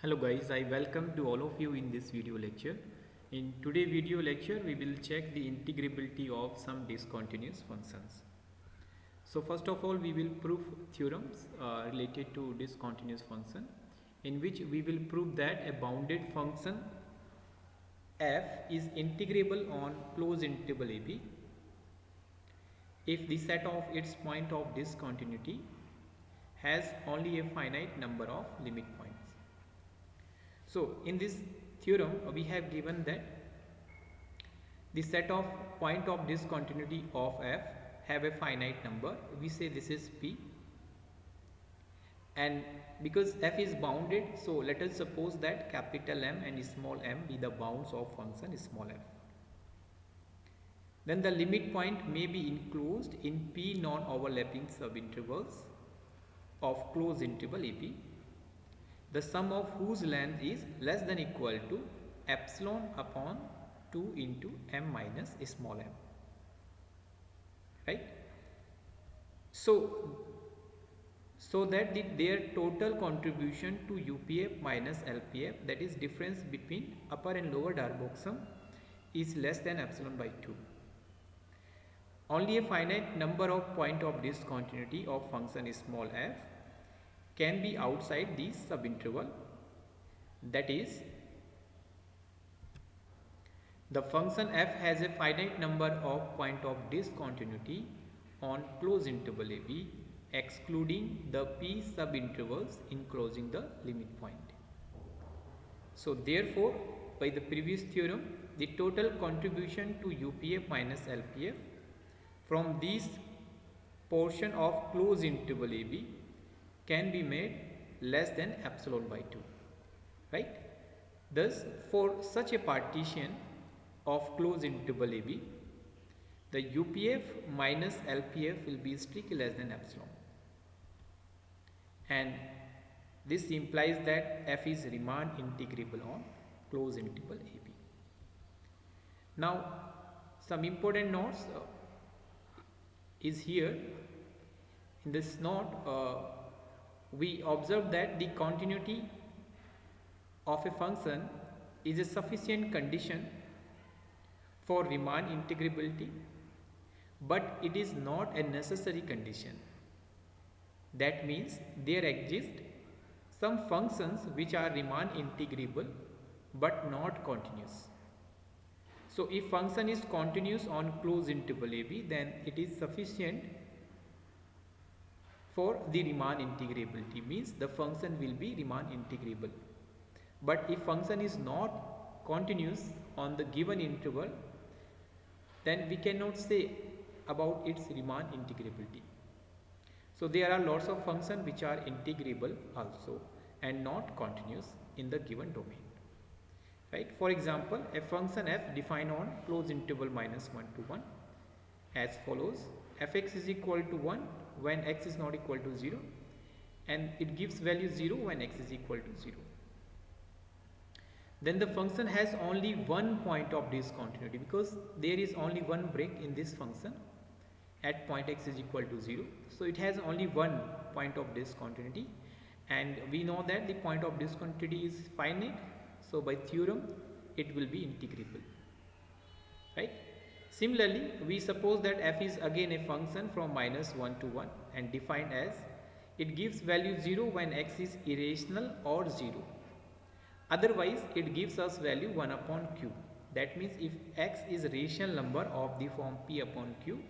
Hello guys, I welcome to all of you in this video lecture. In today's video lecture, we will check the integrability of some discontinuous functions. So first of all, we will prove theorems related to discontinuous function, in which we will prove that a bounded function f is integrable on closed interval ab if the set of its point of discontinuity has only a finite number of limit points. So in this theorem we have given that the set of point of discontinuity of f have a finite number. We say this is p, and because f is bounded, so let us suppose that capital M and small m be the bounds of function small f. Then the limit point may be enclosed in p non-overlapping subintervals of closed interval ab, the sum of whose length is less than equal to epsilon upon 2 into m minus small m, right? So that their total contribution to UPF minus LPF, that is difference between upper and lower Darboux-Sum, is less than epsilon by 2. Only a finite number of point of discontinuity of function small f can be outside this subinterval, that is the function f has a finite number of point of discontinuity on closed interval ab excluding the p subintervals enclosing the limit point. So therefore, by the previous theorem, the total contribution to UPF minus LPF from this portion of closed interval ab can be made less than epsilon by 2, right? Thus, for such a partition of closed interval ab, the UPF minus LPF will be strictly less than epsilon, and this implies that f is Riemann integrable on closed interval ab. Now, some important notes is here. In this note, we observe that the continuity of a function is a sufficient condition for Riemann integrability, but it is not a necessary condition. That means there exist some functions which are Riemann integrable but not continuous. So if function is continuous on closed interval ab, then it is sufficient for the Riemann integrability, means the function will be Riemann integrable. But if function is not continuous on the given interval, then we cannot say about its Riemann integrability. So there are lots of functions which are integrable also and not continuous in the given domain, right? For example, a function f defined on closed interval minus 1 to 1 as follows: fx is equal to 1 when x is not equal to 0, and it gives value 0 when x is equal to 0. Then the function has only one point of discontinuity, because there is only one break in this function at point x is equal to 0. So it has only one point of discontinuity, and we know that the point of discontinuity is finite. So by theorem it will be integrable, right? Similarly, we suppose that f is again a function from minus 1 to 1 and defined as it gives value 0 when x is irrational or 0. Otherwise, it gives us value 1 upon q. That means if x is rational number of the form p upon q,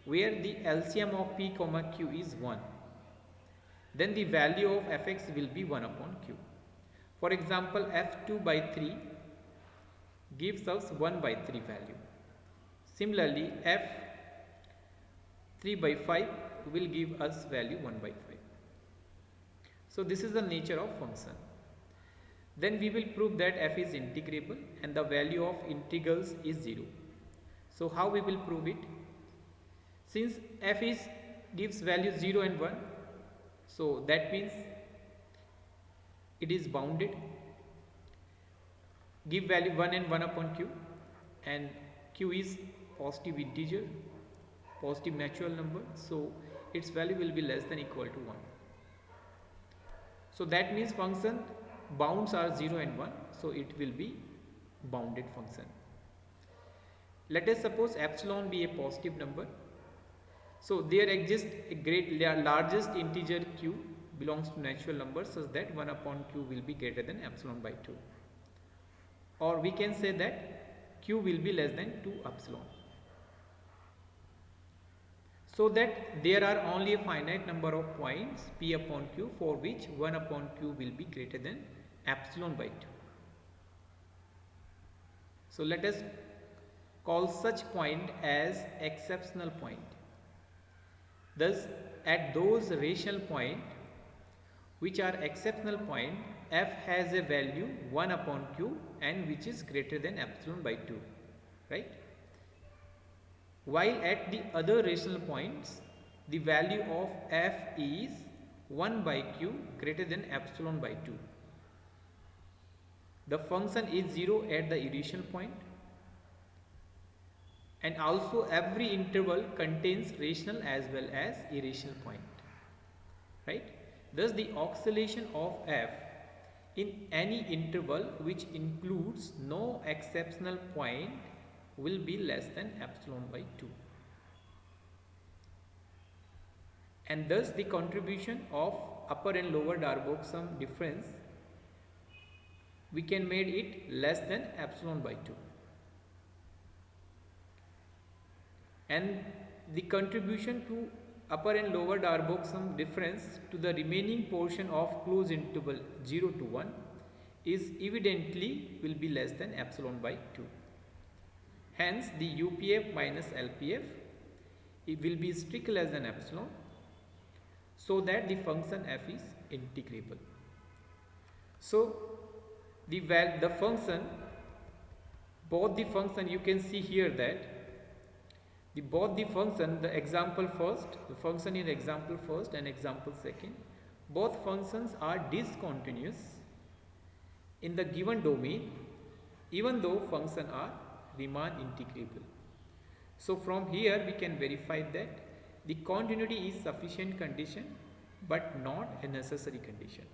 where the LCM of p comma q is 1, then the value of fx will be 1 upon q. For example, f2 by 3 gives us 1 by 3 value. Similarly, f3 by 5 will give us value 1 by 5. So this is the nature of function. Then we will prove that f is integrable and the value of integrals is 0. So how we will prove it? Since f gives value 0 and 1, so that means it is bounded. Give value 1 and 1 upon q, and q is positive integer, positive natural number, so its value will be less than equal to 1. So that means function bounds are 0 and 1, so it will be bounded function. Let us suppose epsilon be a positive number. So there exists a largest integer q belongs to natural numbers such that 1 upon q will be greater than epsilon by 2. Or we can say that q will be less than 2 epsilon. So that there are only a finite number of points p upon q for which 1 upon q will be greater than epsilon by 2. So let us call such point as exceptional point. Thus, at those rational points which are exceptional point, f has a value 1 upon q and which is greater than epsilon by 2, right? While at the other rational points, the value of f is 1 by q greater than epsilon by 2. The function is 0 at the irrational point, and also every interval contains rational as well as irrational point, right? Thus the oscillation of f in any interval which includes no exceptional point will be less than epsilon by 2. And thus the contribution of upper and lower Darboux sum difference, we can make it less than epsilon by 2. And the contribution to upper and lower Darboux sum difference to the remaining portion of closed interval 0 to 1 is evidently will be less than epsilon by 2. Hence the UPF minus LPF, it will be strictly less than epsilon, so that the function f is integrable. So the function, both the function, you can see here that both the function, the example first, the function in example first and example second, both functions are discontinuous in the given domain, even though functions are Riemann integrable. So from here we can verify that the continuity is sufficient condition but not a necessary condition.